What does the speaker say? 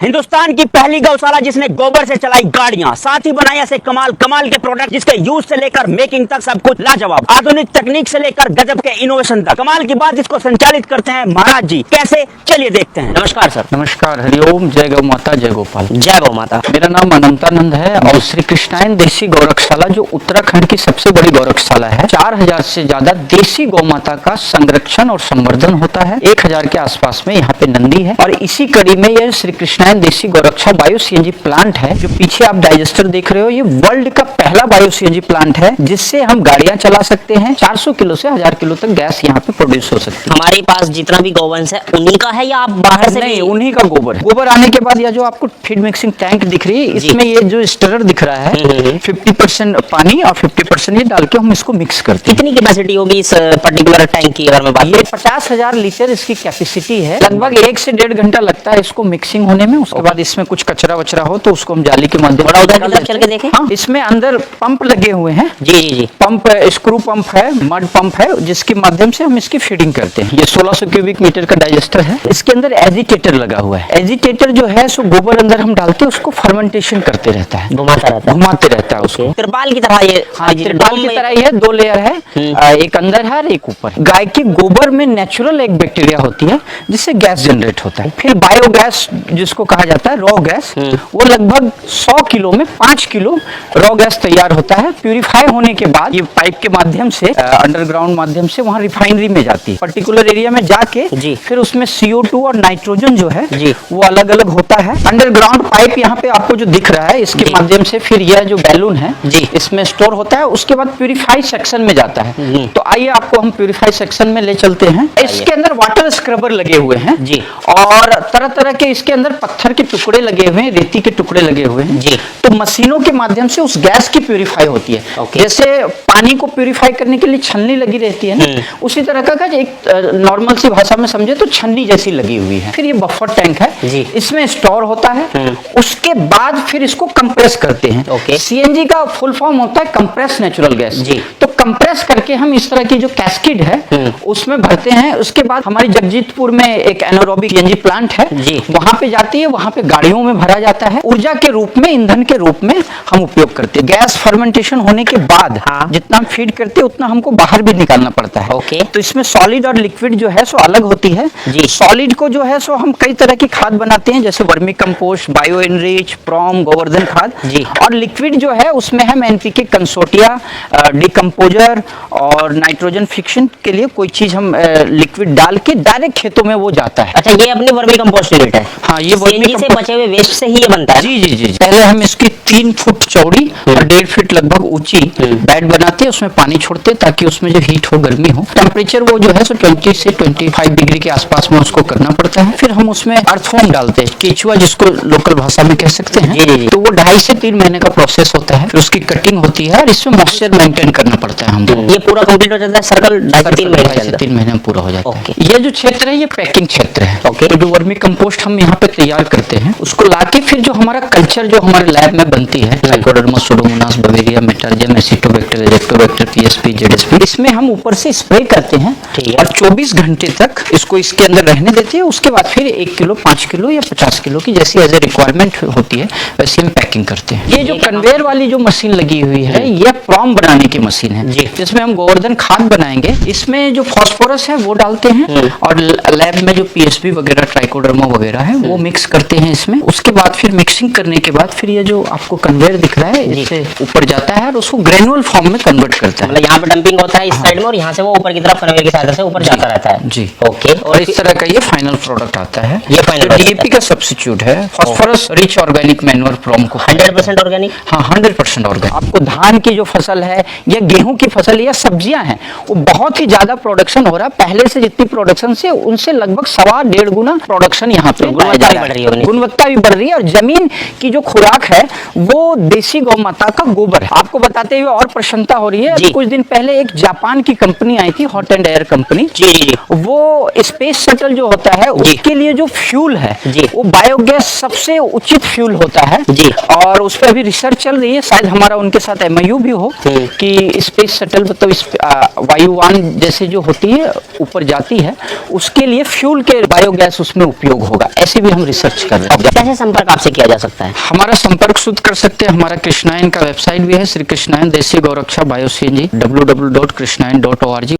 हिंदुस्तान की पहली गौशाला जिसने गोबर से चलाई गाड़ियां, साथ ही बनाए ऐसे कमाल कमाल के प्रोडक्ट जिसके यूज से लेकर मेकिंग तक सब कुछ लाजवाब। आधुनिक तकनीक से लेकर गजब के इनोवेशन तक। कमाल की बात, इसको संचालित करते हैं महाराज जी। कैसे, चलिए देखते हैं। नमस्कार सर। नमस्कार, हरिओम, जय गौ माता, जय गोपाल। जय गौ माता। मेरा नाम अनंतानंद है और श्री कृष्णायन देसी गौरक्षशाला जो उत्तराखंड की सबसे बड़ी गौरक्षशाला है, 4000 से ज्यादा देसी गौ माता का संरक्षण और संवर्धन होता है। 1000 के आसपास में यहाँ पे नंदी है और इसी कड़ी में यह श्री कृष्णायन देसी गौरक्षा बायो सीएनजी प्लांट है। जो पीछे आप डाइजेस्टर देख रहे हो, ये वर्ल्ड का पहला बायो सीएनजी प्लांट है जिससे हम गाड़ियां चला सकते हैं। 400 किलो से 1000 किलो तक गैस यहाँ पे प्रोड्यूस हो सकती है। हमारे पास जितना भी गौवंश है उन्हीं का है या आप बाहर से? नहीं, उन्हीं का गोबर है। गोबर आने के बाद यह जो आपको फीड मिक्सिंग टैंक दिख रही है, इसमें ये जो स्टरर दिख रहा है, 50% पानी और 50% ये डाल के हम इसको मिक्स करते हैं। कितनी कैपेसिटी होगी इस पर्टिकुलर टैंक की अगर मैं बात? ये 50,000 लीटर इसकी कैपेसिटी है। लगभग 1 से 1.5 घंटा लगता है इसको मिक्सिंग होने में। उसके बाद इसमें कुछ कचरा वचरा हो तो उसको हम जाली के माध्यम बड़ा उधर की तरफ चल के देखें। हाँ, इसमें अंदर पंप लगे हुए हैं। जी जी जी। पंप, स्क्रू पंप है, मड पंप है, जिसके माध्यम से हम इसकी फीडिंग करते हैं। ये 1600 क्यूबिक मीटर का डाइजेस्टर है। इसके अंदर एजिटेटर लगा हुआ है। एजिटेटर जो है सो गोबर अंदर हम डालते हैं, उसको फर्मेंटेशन करते रहता है, घुमाते रहता है उसको। तिरपाल की तरह ये? हाँ, तिरपाल की तरह ही है। 2 लेयर है, एक अंदर है और एक ऊपर। गाय के गोबर में नेचुरल एक बैक्टीरिया होती है जिससे गैस जनरेट होता है। फिर बायोगैस जिसको कहा जाता है, रॉ गैस, वो लगभग 100 किलो में 5 किलो रॉ गैस तैयार होता है। प्यूरिफाई होने के बाद ये पाइप के माध्यम से, अंडरग्राउंड माध्यम से वहाँ रिफाइनरी में जाती है। पर्टिकुलर एरिया में जाके फिर उसमें CO2 और नाइट्रोजन जो है वो अलग अलग होता है। अंडरग्राउंड पाइप यहाँ पे आपको जो दिख रहा है, इसके माध्यम से फिर यह जो बैलून है इसमें स्टोर होता है। उसके बाद प्यूरिफाई सेक्शन में जाता है। तो आइए आपको हम प्यूरिफाई सेक्शन में ले चलते हैं। इसके अंदर वाटर स्क्रबर लगे हुए हैं और तरह तरह के इसके अंदर पत्थर के टुकड़े लगे हुए हैं, रेती के टुकड़े लगे हुए हैं जी। तो मशीनों के माध्यम से उस गैस की प्यूरिफाई होती है। जैसे पानी को प्यूरिफाई करने के लिए छन्नी लगी रहती है ना, उसी तरह का एक नॉर्मल सी भाषा में समझे तो छन्नी जैसी लगी हुई है। फिर ये बफर टैंक है, इसमें स्टोर होता है। उसके बाद फिर इसको कंप्रेस करते हैं। सीएनजी का फुल फॉर्म होता है कंप्रेस नेचुरल गैस। तो कंप्रेस करके हम इस तरह की जो कैस्केड है उसमें भरते हैं। उसके बाद हमारी जगजीतपुर में एक एनारोबिक सीएनजी प्लांट है, वहां पे जाती है, वहां पे गाड़ियों में भरा जाता है। ऊर्जा के रूप में, ईंधन के रूप में हम उपयोग करते हैं। गैस फर्मेंटेशन होने के बाद जितना हम फीड करते हैं उतना हमको बाहर भी निकालना पड़ता है। तो इसमें सॉलिड और लिक्विड जो है सो अलग होती है। सॉलिड को जो है सो हम कई तरह की खाद बनाते हैं, जैसे vermi compost, bio enrich, PROM, Govardhan खाद। और लिक्विड जो है उसमें हम एनपीके, कंसोटिया, डिकम्पोजर और नाइट्रोजन फिक्शन के लिए कोई चीज हम लिक्विड डाल के डायरेक्ट खेतों में वो जाता है। अच्छा, ये अपने वर्मी कंपोस्ट यूनिट है? हाँ, ये वर्मी से बचे हुए वेस्ट से ही ये बनता है? जी जी जी। पहले हम इसकी 3 फुट चौड़ी और 1.5 फीट लगभग ऊंची बेड बनाते हैं, उसमें पानी छोड़ते हैं ताकि उसमें जो हीट हो, गर्मी हो। टेम्परेचर वो जो है सो 20 से 25 डिग्री के आसपास में उसको करना पड़ता है। फिर हम उसमें अर्थवॉर्म डालते हैं, केचुआ जिसको लोकल भाषा में कह सकते हैं। तो वो 2.5 से 3 महीने का प्रोसेस होता है। फिर उसकी कटिंग होती है और इसमें मॉइस्चर मेंटेन करना पड़ता है हमको। ये पूरा कंप्लीट हो जाता है सर्कल 2.5 से 3 महीने में पूरा हो जाता है। ये जो क्षेत्र है ये पैकिंग क्षेत्र है। तो जो वर्मी कंपोस्ट हम यहाँ पे तैयार करते हैं उसको लाके फिर जो हमारा कल्चर जो हमारे लैब में बनती है, trichoderma, pseudomonas, beauveria, metarhizium, acetobacter, azotobacter, PSB, ZSB, इसमें हम ऊपर से स्प्रे करते हैं और 24 घंटे तक इसको इसके अंदर रहने देते हैं। उसके बाद फिर 1 किलो, 5 किलो या 50 किलो की जैसी एज ए रिक्वायरमेंट होती है वैसे हम पैकिंग करते हैं। ये जो कन्वेयर वाली जो मशीन लगी हुई है ये प्रॉम बनाने की मशीन है, जिसमें हम गोवर्धन खाद बनाएंगे। इसमें जो फास्फोरस है वो डालते हैं और लैब में जो पीएसपी वगैरह, ट्राइकोडर्मा वगैरह है वो मिक्स करते हैं इसमें। उसके बाद फिर मिक्सिंग करने के बाद फिर ये जो आपको कन्वेयर दिख रहा है इससे ऊपर जाता है और उसको ग्रेनुअल फॉर्म में कन्वर्ट करता है। मतलब यहाँ पे डंपिंग होता है इस साइड में और यहाँ से वो ऊपर की तरफ कन्वेयर की सहायता से ऊपर जाता रहता है जी। ओके। और इस तरह का ये फाइनल प्रोडक्ट आता है। ये फाइनल डीएपी का सब्स्टिट्यूट है, phosphorus rich organic manure PROM को। 100% ऑर्गेनिक? हाँ, 100% ऑर्गेनिक। आपको धान की जो फसल है या गेहूं की फसल या सब्जियां हैं वो बहुत ही ज्यादा प्रोडक्शन हो रहा है। पहले से जितनी प्रोडक्शन से उनसे लगभग 1.5 गुना प्रोडक्शन यहाँ पे गुणवत्ता भी बढ़ रही है। और जमीन की जो खुराक है वो देसी गौ माता का गोबर है। आपको बताते हुए और प्रसन्नता हो रही है, कुछ दिन पहले एक जापान की कंपनी आई थी, हॉट एंड एयर कंपनी। वो स्पेस शटल जो होता है उसके लिए जो फ्यूल है वो बायोगैस सबसे उचित फ्यूल होता है और उस पर अभी रिसर्च चल रही है। शायद हमारा उनके साथ MOU भी हो कि स्पेस शटल मतलब वायुयान जैसे जो होती है ऊपर जाती है उसके लिए फ्यूल के बायोगैस उसमें उपयोग होगा, ऐसे भी हम रिसर्च सर्च कर रहे हैं। कैसे संपर्क आपसे किया जा सकता है? हमारा संपर्क शुद्ध कर सकते हैं, हमारा कृष्णायन का वेबसाइट भी है, श्री कृष्णायन देसी गौरक्षा बायो CNG, www.krishnayana.org।